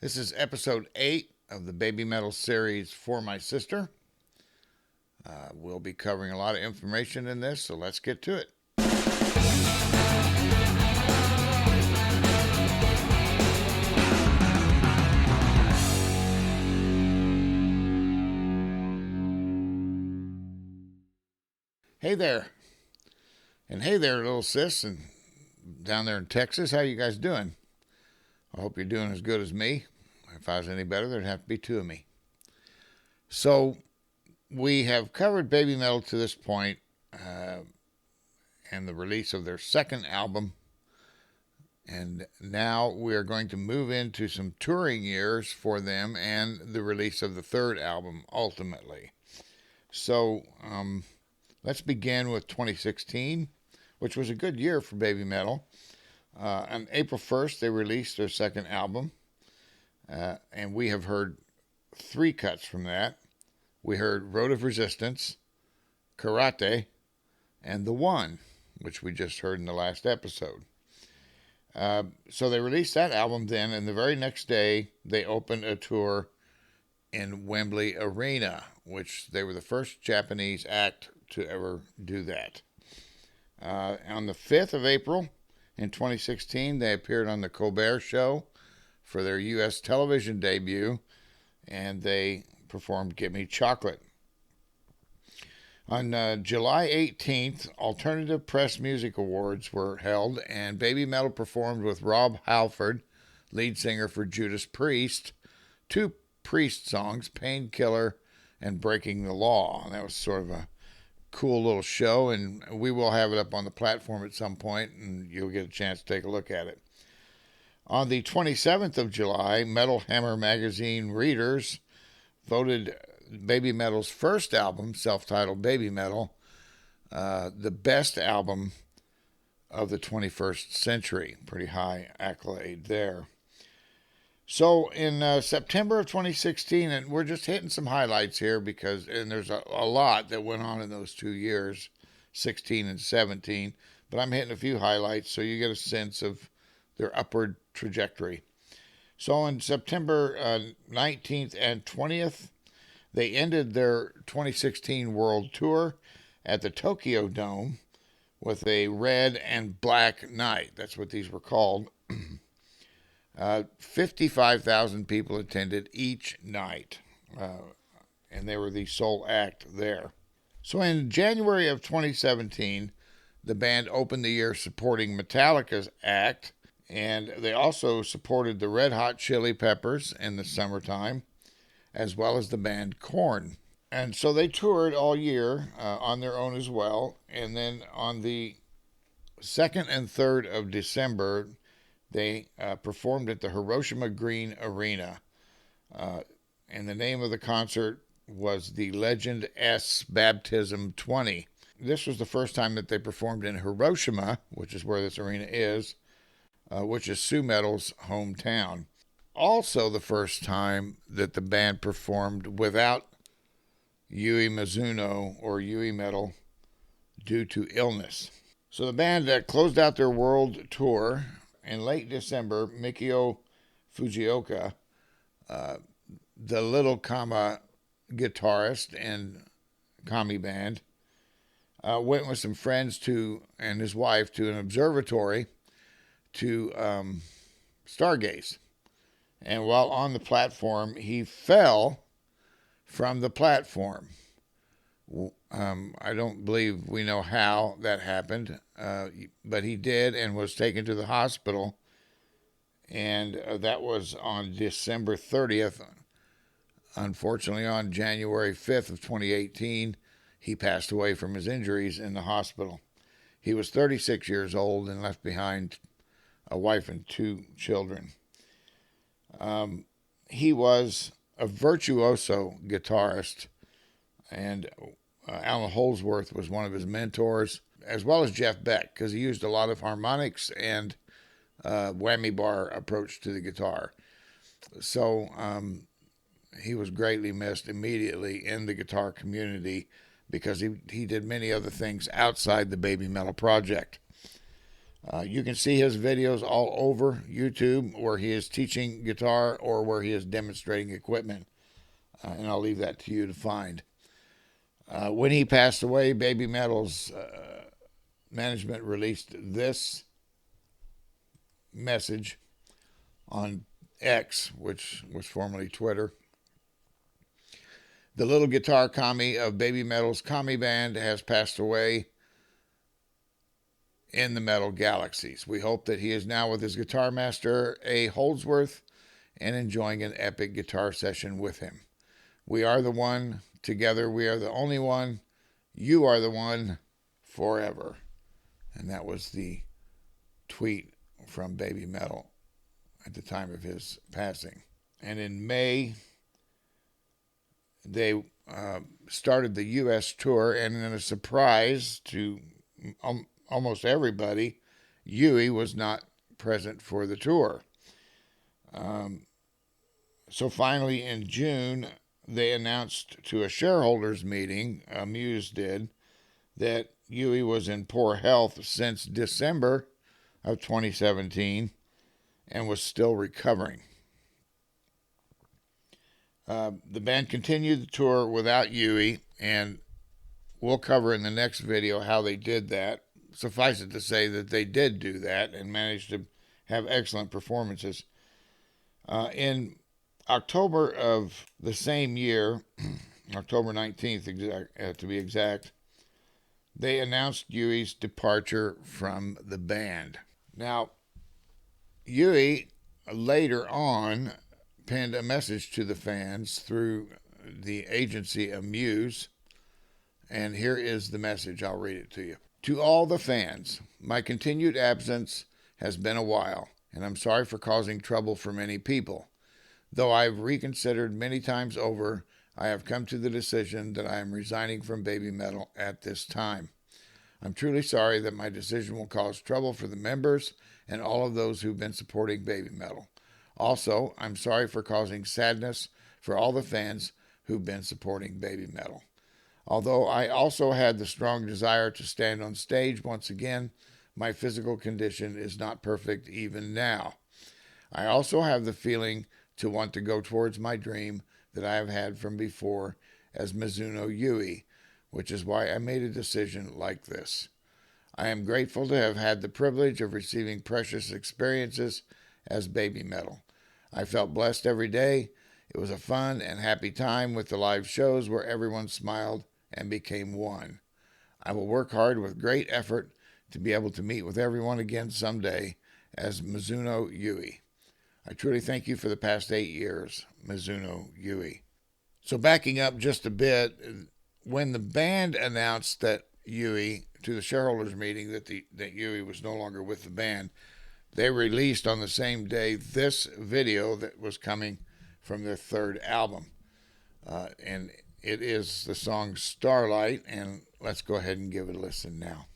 This is episode 8 of the Babymetal series For My Sister. We'll be covering a lot of information in this, so let's get to it. Hey there. And hey there, little sis, and down there in Texas, how you guys doing? I hope you're doing as good as me. If I was any better, there'd have to be two of me. So, we have covered Babymetal to this point, and the release of their second album. And now we are going to move into some touring years for them and the release of the third album, ultimately. So, let's begin with 2016, which was a good year for Babymetal. On April 1st, they released their second album, and we have heard 3 cuts from that. We heard Road of Resistance, Karate, and The One, which we just heard in the last episode. So they released that album then, and the very next day, they opened a tour in Wembley Arena, which they were the first Japanese act to ever do that. On the 5th of April, in 2016, they appeared on The Colbert Show for their U.S. television debut, and they performed Give Me Chocolate. On July 18th, Alternative Press Music Awards were held, and Babymetal performed with Rob Halford, lead singer for Judas Priest, 2 Priest songs, Painkiller and Breaking the Law. And that was sort of a cool little show, and we will have it up on the platform at some point, and you'll get a chance to take a look at it. On the 27th of July, Metal Hammer magazine readers voted Babymetal's first album, self-titled Babymetal, the best album of the 21st century. Pretty high accolade there. So in September of 2016, and we're just hitting some highlights here and there's a lot that went on in those 2 years, 16 and 17, but I'm hitting a few highlights so you get a sense of their upward trajectory. So on September 19th and 20th, they ended their 2016 world tour at the Tokyo Dome with a red and black night. That's what these were called. 55,000 people attended each night, and they were the sole act there. So in January of 2017, the band opened the year supporting Metallica's act, and they also supported the Red Hot Chili Peppers in the summertime, as well as the band Korn. And so they toured all year on their own as well, and then on the 2nd and 3rd of December, they performed at the Hiroshima Green Arena, and the name of the concert was the Legend S Baptism 20. This was the first time that they performed in Hiroshima, which is where this arena is, which is Sue Metal's hometown. Also the first time that the band performed without Yui Mizuno or Yui Metal due to illness. So the band closed out their world tour. In late December, Mikio Fujioka, the Little Kama guitarist and Kami band, went with some friends and his wife to an observatory to stargaze. And while on the platform, he fell from the platform. I don't believe we know how that happened, but he did and was taken to the hospital, and that was on December 30th. Unfortunately, on January 5th of 2018, he passed away from his injuries in the hospital. He was 36 years old and left behind a wife and 2 children. He was a virtuoso guitarist, and Alan Holdsworth was one of his mentors, as well as Jeff Beck, because he used a lot of harmonics and whammy bar approach to the guitar. So he was greatly missed immediately in the guitar community because he did many other things outside the Babymetal project. You can see his videos all over YouTube where he is teaching guitar or where he is demonstrating equipment. And I'll leave that to you to find. When he passed away, Babymetal's management released this message on X, which was formerly Twitter. The little guitar kami of Babymetal's kami band has passed away in the metal galaxies. We hope that he is now with his guitar master, A. Holdsworth, and enjoying an epic guitar session with him. We are the one. Together we are the only one. You are the one forever. And that was the tweet from Babymetal at the time of his passing. And in May, they started the U.S. tour, and in a surprise to almost everybody, Yui was not present for the tour. So finally in June, they announced to a shareholders meeting, Muse did, that Yui was in poor health since December of 2017 and was still recovering. The band continued the tour without Yui, and we'll cover in the next video how they did that. Suffice it to say that they did do that and managed to have excellent performances. In October of the same year, October 19th to be exact, they announced Yui's departure from the band. Now, Yui later on penned a message to the fans through the agency of Muse, and here is the message. I'll read it to you. To all the fans, my continued absence has been a while, and I'm sorry for causing trouble for many people. Though I've reconsidered many times over, I have come to the decision that I am resigning from Babymetal at this time. I'm truly sorry that my decision will cause trouble for the members and all of those who've been supporting Babymetal. Also, I'm sorry for causing sadness for all the fans who've been supporting Babymetal. Although I also had the strong desire to stand on stage once again, my physical condition is not perfect even now. I also have the feeling to want to go towards my dream that I have had from before as Mizuno Yui, which is why I made a decision like this. I am grateful to have had the privilege of receiving precious experiences as Babymetal. I felt blessed every day. It was a fun and happy time with the live shows where everyone smiled and became one. I will work hard with great effort to be able to meet with everyone again someday as Mizuno Yui. I truly thank you for the past 8 years, Mizuno Yui. So backing up just a bit, when the band announced that Yui, to the shareholders meeting, that Yui was no longer with the band, they released on the same day this video that was coming from their third album. And it is the song Starlight, and let's go ahead and give it a listen now.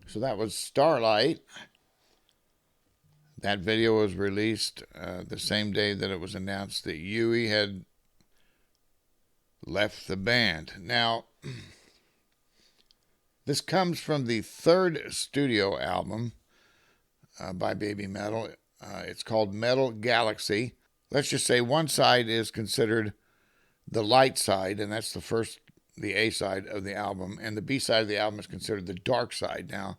So that was Starlight. That video was released the same day that it was announced that Yui had left the band. Now, this comes from the third studio album by Babymetal. It's called Metal Galaxy. Let's just say one side is considered the light side, and that's the A side of the album, and the B side of the album is considered the dark side. Now,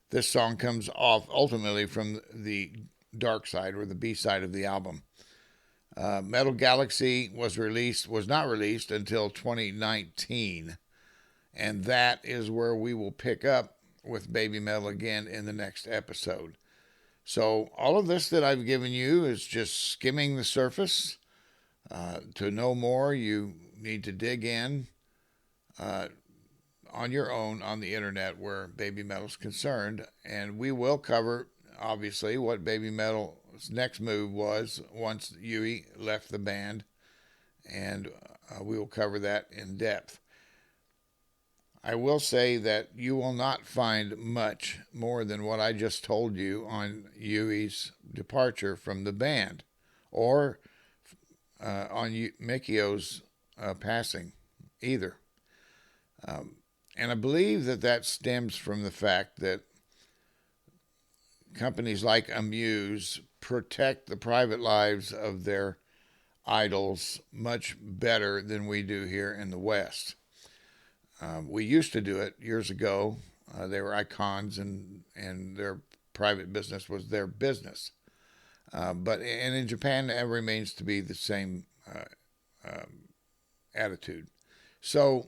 this song comes off ultimately from the dark side or the B side of the album. Metal Galaxy was not released until 2019, and that is where we will pick up with Babymetal again in the next episode. So all of this that I've given you is just skimming the surface. To know more, you need to dig in on your own on the internet where Babymetal is concerned, and we will cover, obviously, what Babymetal's next move was once Yui left the band, and we will cover that in depth. I will say that you will not find much more than what I just told you on Yui's departure from the band, or on Mikio's passing either. And I believe that stems from the fact that companies like Amuse protect the private lives of their idols much better than we do here in the West. We used to do it years ago. They were icons, and their private business was their business. But in Japan, that remains to be the same attitude. So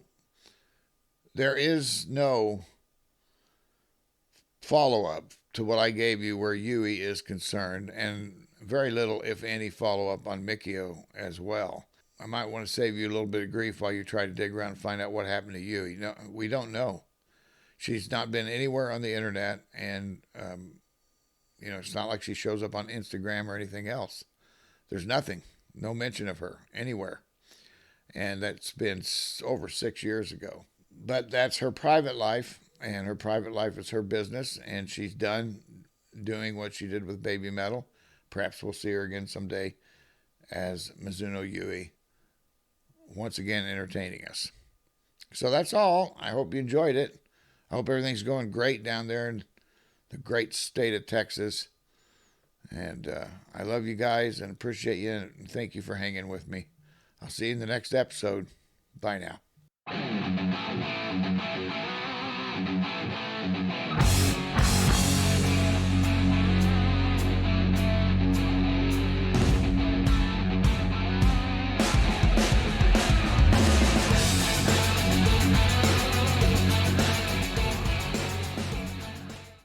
there is no follow-up to what I gave you where Yui is concerned, and very little, if any, follow-up on Mikio as well. I might want to save you a little bit of grief while you try to dig around and find out what happened to Yui. No, we don't know. She's not been anywhere on the internet, and it's not like she shows up on Instagram or anything else. There's nothing, no mention of her anywhere, and that's been over 6 years ago. But that's her private life, and her private life is her business, and she's done doing what she did with Babymetal. Perhaps we'll see her again someday as Mizuno Yui, once again entertaining us. So that's all. I hope you enjoyed it. I hope everything's going great down there in the great state of Texas. And I love you guys and appreciate you, and thank you for hanging with me. I'll see you in the next episode. Bye now.